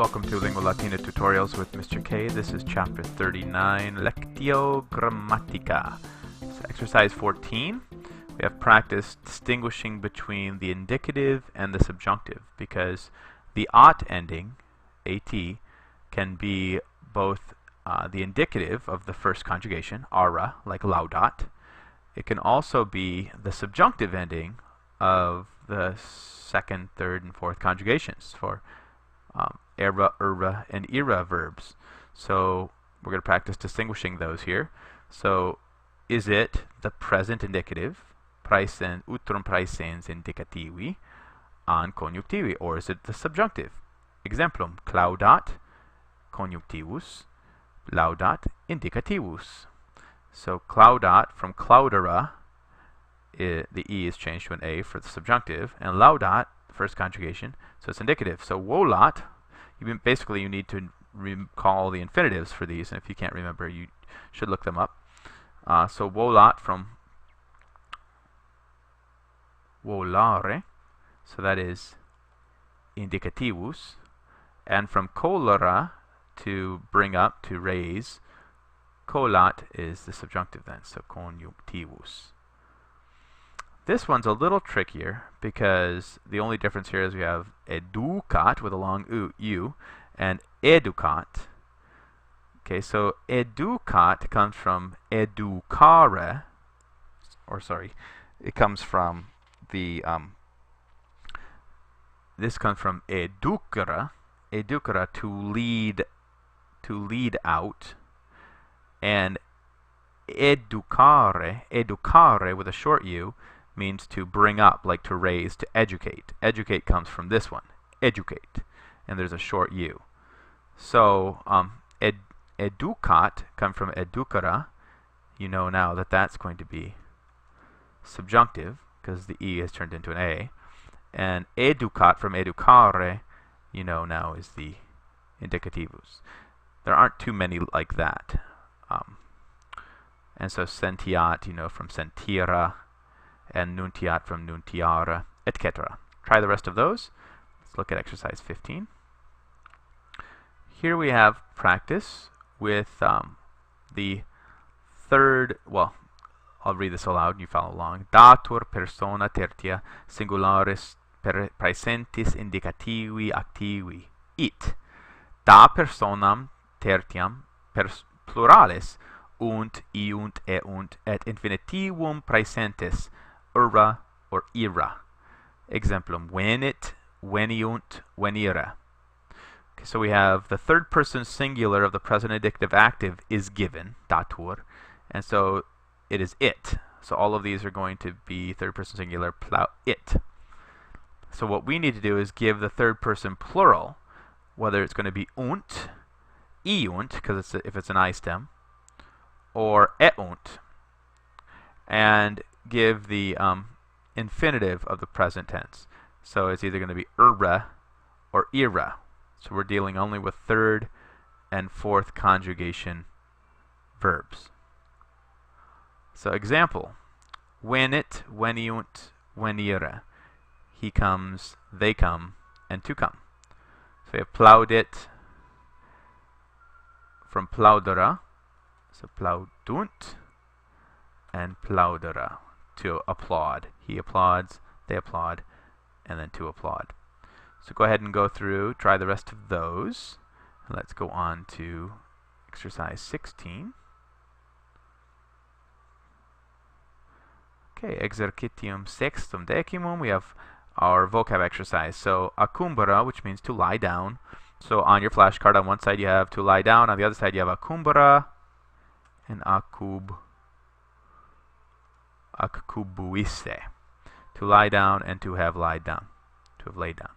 Welcome to Lingua Latina Tutorials with Mr. K. This is chapter 39, Lectio Grammatica. So exercise 14, we have practiced distinguishing between the indicative and the subjunctive because the at ending, at, can be both the indicative of the first conjugation, ara, like laudat. It can also be the subjunctive ending of the second, third, and fourth conjugations for era, ura, and ira verbs. So we're going to practice distinguishing those here. So is it the present indicative, praesen, utrum praesens indicativi, an conjunctivi, or is it the subjunctive? Exemplum, claudat conjunctivus, laudat indicativus. So claudat from claudera, the E is changed to an A for the subjunctive, and laudat, first conjugation, so it's indicative. So volat, basically you need to recall the infinitives for these, and if you can't remember, you should look them up. So volat from volare, so that is indicativus, and from cholera, to bring up, to raise, colat is the subjunctive then, so conjunctivus. This one's a little trickier because the only difference here is we have educat with a long U and educat. Okay, so educat comes from educare, or sorry, it comes from the this comes from educere, to lead out, and educare with a short U means to bring up, like to raise, to educate. Educate comes from this one, educate, and there's a short U. So educat comes from educere. You know now that that's going to be subjunctive because the E is turned into an A. And educat from educare, you know now is the indicativus. There aren't too many like that. And so sentiat, you know, from sentira, and nuntiat from nuntiare, etc. Try the rest of those. Let's look at exercise 15. Here we have practice with the third, well, I'll read this aloud, you follow along. Datur persona tertia singularis praesentis indicativi activi. It. Da personam tertiam pluralis unt, iunt, eunt, et infinitivum praesentis, ura or ira. Exemplum, venit, veniunt, venire. Okay, so we have the third person singular of the present indicative active is given, datur, and so it is it. So all of these are going to be third person singular, it. So what we need to do is give the third person plural, whether it's going to be unt, iunt, because if it's an I stem, or eunt, and give the infinitive of the present tense. So it's either going to be ura or ira. So we're dealing only with third and fourth conjugation verbs. So example, venit, veniunt, venire. He comes, they come, and to come. So we have plaudit from plaudera, so plaudunt, and plaudera, to applaud. He applauds, they applaud, and then to applaud. So go ahead and go through, try the rest of those. And let's go on to exercise 16. Okay, exercitium sextum decimum. We have our vocab exercise. So acumbara, which means to lie down. So on your flashcard, on one side you have to lie down, on the other side you have acumbara and accubuisse, to lie down and to have lied down, to have laid down.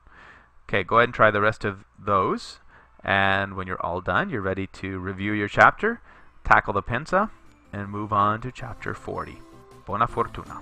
Okay, go ahead and try the rest of those, and when you're all done, you're ready to review your chapter, tackle the pensa, and move on to chapter 40. Buona fortuna.